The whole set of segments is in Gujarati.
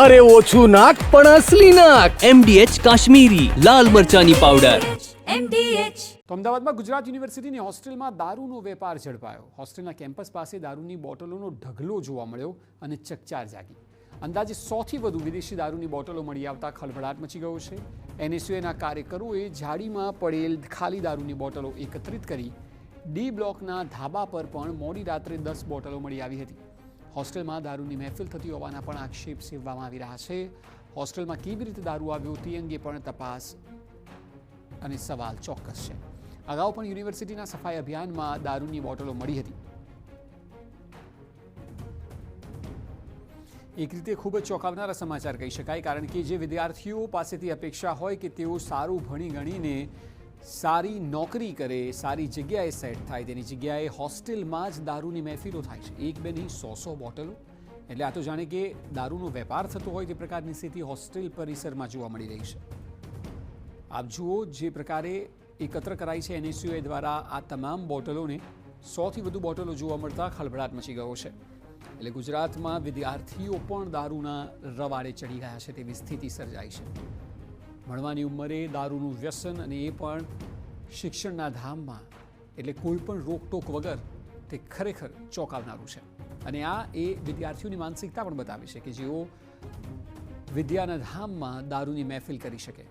અરે ઓછું નાક પણ અસલી નાક. MDH કાશ્મીરી લાલ મરચાની પાવડર. તો અમદાવાદમાં ગુજરાત યુનિવર્સિટીની હોસ્ટેલમાં દારૂનો વેપાર ઝડપાયો. હોસ્ટેલના કેમ્પસ પાસે દારૂની બોટલોનો ઢગલો જોવા મળ્યો અને ચકચાર જાગી. અંદાજે 100થી વધુ વિદેશી દારૂની બોટલો મળી આવતા ખળભળાટ મચી ગયો છે. NSUના કાર્યકરોએ ઝાડીમાં પડેલ ખાલી દારૂની બોટલો એકત્રિત કરી ડી બ્લોકના ધાબા પર પણ મોડી રાત્રે 10 બોટલો મળી આવી હતી. હોસ્ટેલમાં દારૂની મહેફિલ થતી હોવાના પણ આક્ષેપ સેવવામાં આવી રહ્યા છે. હોસ્ટેલમાં કેવી રીતે દારૂ આવ્યો તે અંગે પણ તપાસ અને સવાલ ચોક્કસ છે. અગાઉ પણ યુનિવર્સિટીના સફાઈ અભિયાનમાં દારૂની બોટલો મળી હતી. એક રીતે ખૂબ જ ચોંકાવનારા સમાચાર કહી શકાય, કારણ કે જે વિદ્યાર્થીઓ પાસેથી અપેક્ષા હોય કે તેઓ સારું ભણી ગણીને સારી નોકરી કરે, સારી જગ્યાએ સેટ થાય, તેની જગ્યાએ હોસ્ટેલમાં જ દારૂની મહેફિલો થાય છે. એક બે નહીં, 100 બોટલો. એટલે આ તો જાણે કે દારૂનો વેપાર થતો હોય તે પ્રકારની સ્થિતિ હોસ્ટેલ પરિસરમાં જોવા મળી રહી છે. આપ જુઓ, જે પ્રકારે એકત્ર કરાઈ છે NSUA દ્વારા આ તમામ બોટલોને, 100થી વધુ બોટલો જોવા મળતા ખળભળાટ મચી ગયો છે. એટલે ગુજરાતમાં વિદ્યાર્થીઓ પણ દારૂના રવાડે ચડી ગયા છે તેવી સ્થિતિ સર્જાઈ છે. ભણવાની ઉંમરે દારૂનું વ્યસન, અને એ પણ શિક્ષણના ધામમાં, એટલે કોઈ પણ રોકટોક વગર, તે ખરેખર ચોંકાવનારું છે. અને આ એ વિદ્યાર્થીઓની માનસિકતા પણ બતાવે છે કે જેઓ વિદ્યાના ધામમાં દારૂની મહેફિલ કરી શકે.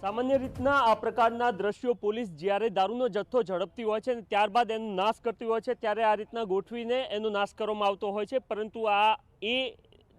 સામાન્ય રીતના આ પ્રકારના દ્રશ્યો પોલીસ જ્યારે દારૂનો જથ્થો ઝડપતી હોય છે અને ત્યારબાદ એનો નાશ કરતી હોય છે ત્યારે આ રીતના ગોઠવીને એનો નાશ કરવામાં આવતો હોય છે, પરંતુ આ એ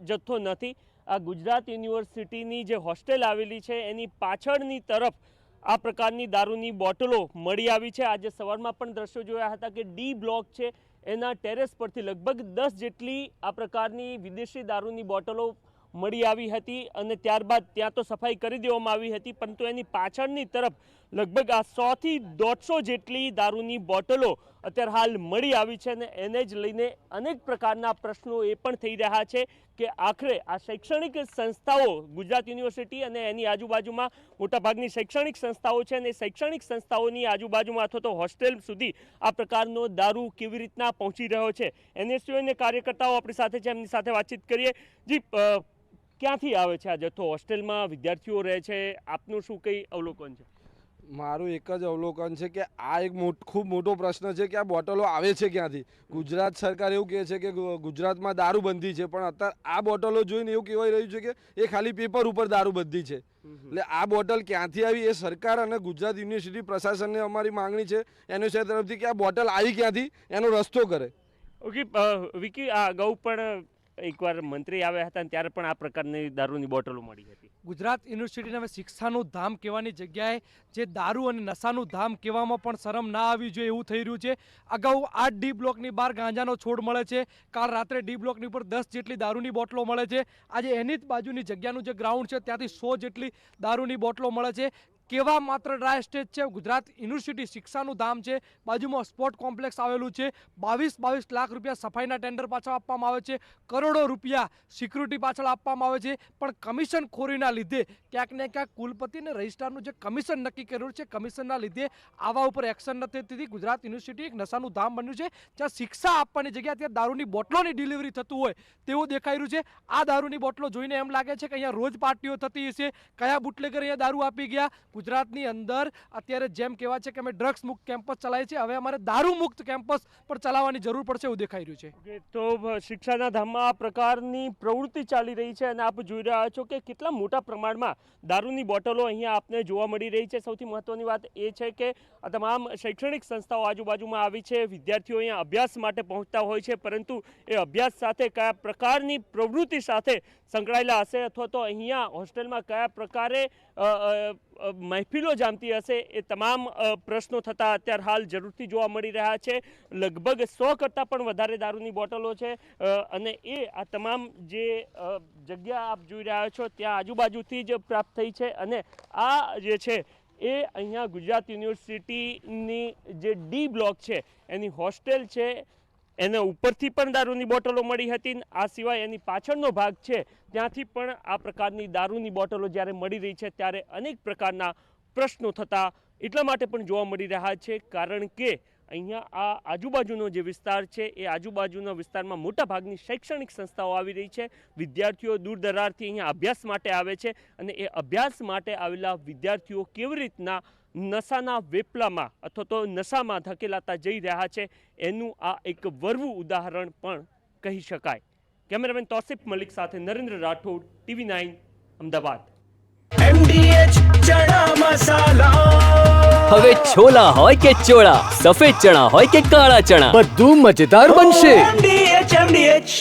જથ્થો નથી. આ ગુજરાત યુનિવર્સિટીની જે હોસ્ટેલ આવેલી છે એની પાછળની તરફ આ પ્રકારની દારૂની બોટલો મળી આવી છે. આજે સવારમાં પણ દ્રશ્યો જોયા હતા કે ડી બ્લોક છે એના ટેરેસ પરથી લગભગ 10 જેટલી આ પ્રકારની વિદેશી દારૂની બોટલો મળી આવી હતી અને ત્યારબાદ ત્યાં તો સફાઈ કરી દેવામાં આવી હતી, પરંતુ એની પાછળની તરફ લગભગ આ 100થી 150 જેટલી દારૂની બોટલો અત્યારે હાલ મળી આવી છે. અને એને જ લઈને અનેક પ્રકારના પ્રશ્નો એ પણ થઈ રહ્યા છે કે આખરે આ શૈક્ષણિક સંસ્થાઓ, ગુજરાત યુનિવર્સિટી અને એની આજુબાજુમાં મોટાભાગની શૈક્ષણિક સંસ્થાઓ છે, અને શૈક્ષણિક સંસ્થાઓની આજુબાજુમાં અથવા તો હોસ્ટેલ સુધી આ પ્રકારનો દારૂ કેવી રીતના પહોંચી રહ્યો છે. NSUના કાર્યકર્તાઓ આપણી સાથે છે, એમની સાથે વાતચીત કરીએ. જી, ક્યાંથી આવે છે આ જથ્થો? હોસ્ટેલમાં વિદ્યાર્થીઓ રહે છે, આપનું શું કંઈ અવલોકન છે? મારું એક જ અવલોકન છે કે આ એક ખૂબ મોટો પ્રશ્ન છે કે આ બોટલો આવે છે ક્યાંથી. ગુજરાત સરકાર એવું કહે છે કે ગુજરાતમાં દારૂબંધી છે, પણ અત્યારે આ બોટલો જોઈને એવું કહેવાય રહ્યું છે કે એ ખાલી પેપર ઉપર દારૂબંધી છે. એટલે આ બોટલ ક્યાંથી આવી એ સરકાર અને ગુજરાત યુનિવર્સિટી પ્રશાસનને અમારી માંગણી છે NSUA તરફથી કે આ બોટલ આવી ક્યાંથી એનો રસ્તો કરે. ઓકે વિકી, આ અગાઉ પણ એકવાર મંત્રી આવ્યા હતા ત્યારે પણ આ પ્રકારની દારૂની બોટલો મળી હતી. ગુજરાત યુનિવર્સિટીને હવે શિક્ષાનું ધામ કહેવાની જગ્યાએ જે દારૂ અને નશાનું ધામ કહેવામાં પણ શરમ ના આવી જોઈએ એવું થઈ રહ્યું છે. અગાઉ 8 ડી બ્લોકની બહાર ગાંજાનો છોડ મળે છે, કાલ રાત્રે ડી બ્લોકની ઉપર 10 જેટલી દારૂની બોટલો મળે છે. આજે એની જ બાજુની જગ્યાનું જે ગ્રાઉન્ડ છે ત્યાંથી 100 જેટલી દારૂની બોટલો મળે છે. કેવા માત્ર ડ્રાય સ્ટેજ છે? ગુજરાત યુનિવર્સિટી શિક્ષાનું ધામ છે, બાજુમાં સ્પોર્ટ કોમ્પ્લેક્સ આવેલું છે. 22 લાખ રૂપિયા સફાઈના ટેન્ડર પાછળ આપવામાં આવે છે, કરોડો રૂપિયા સિક્યુરિટી પાછળ આપવામાં આવે છે, પણ કમિશન ખોરીના લીધે ક્યાંક ને ક્યાંક કુલપતિ અને રજિસ્ટ્રારનું જે કમિશન નક્કી કર્યું છે, કમિશનના લીધે આવા ઉપર એક્શન નથી થતી. ગુજરાત યુનિવર્સિટી એક નશાનું ધામ બન્યું છે, જ્યાં શિક્ષા આપવાની જગ્યાએ ત્યાં દારૂની બોટલોની ડિલિવરી થતું હોય તેવું દેખાઈ રહ્યું છે. આ દારૂની બોટલો જોઈને એમ લાગે છે કે અહીંયા રોજ પાર્ટીઓ થતી હશે. કયા બુટલેગર અહીંયા દારૂ આપી ગયા? ગુજરાતની અંદર અત્યારે જેમ કહેવાય છે કે અમે ડ્રગ્સ મુક્ત કેમ્પસ ચલાવીએ છીએ, હવે અમારે દારૂ મુક્ત કેમ્પસ પણ ચલાવવાની જરૂર પડશે એવું દેખાઈ રહ્યું છે. તો શિક્ષાના ધામમાં આ પ્રકારની પ્રવૃત્તિ ચાલી રહી છે અને આપ જોઈ રહ્યા છો કે કેટલા મોટા પ્રમાણમાં દારૂની બોટલો અહીંયા આપને જોવા મળી રહી છે. સૌથી મહત્વની વાત એ છે કે આ તમામ શૈક્ષણિક સંસ્થાઓ આજુબાજુમાં આવી છે. વિદ્યાર્થીઓ અહીંયા અભ્યાસ માટે પહોંચતા હોય છે, પરંતુ એ અભ્યાસ સાથે કયા પ્રકારની પ્રવૃત્તિ સાથે સંકળાયેલા હશે અથવા તો અહીંયા હોસ્ટેલમાં કયા પ્રકારે મહેફિલો જામતી હશે, એ તમામ પ્રશ્નો થતા અત્યારે હાલ જરૂરથી જોવા મળી રહ્યા છે. લગભગ 100 કરતાં પણ વધારે દારૂની બોટલો છે અને એ આ તમામ જે જગ્યા આપ જોઈ રહ્યા છો ત્યાં આજુબાજુથી જ પ્રાપ્ત થઈ છે. અને આ જે છે એ અહીંયા ગુજરાત યુનિવર્સિટીની જે ડી બ્લોક છે એની હોસ્ટેલ છે, એના ઉપરથી પણ દારૂની બોટલો મળી હતી. આ સિવાય એની પાછળનો ભાગ છે ત્યાંથી પણ આ પ્રકારની દારૂની બોટલો જ્યારે મળી રહી છે ત્યારે અનેક પ્રકારના પ્રશ્નો થતા એટલા માટે પણ જોવા મળી રહ્યા છે, કારણ કે અહીંયા આ આજુબાજુનો જે વિસ્તાર છે એ આજુબાજુના વિસ્તારમાં મોટા ભાગની શૈક્ષણિક સંસ્થાઓ આવી રહી છે. વિદ્યાર્થીઓ દૂર દરારથી અહીંયા અભ્યાસ માટે આવે છે અને એ અભ્યાસ માટે આવેલા વિદ્યાર્થીઓ કેવી રીતના નશાના વેપલામાં અથવા તો નશામાં ધકેલાતા જઈ રહ્યા છે એનું આ એક વરવું ઉદાહરણ પણ કહી શકાય. કેમેરામેન તૌસિફ મલિક સાથે નરેન્દ્ર રાઠોડ, TV9 અમદાવાદ. હવે છોલા હોય કે ચોળા, સફેદ ચણા હોય કે કાળા ચણા, બધું મજેદાર બનશે.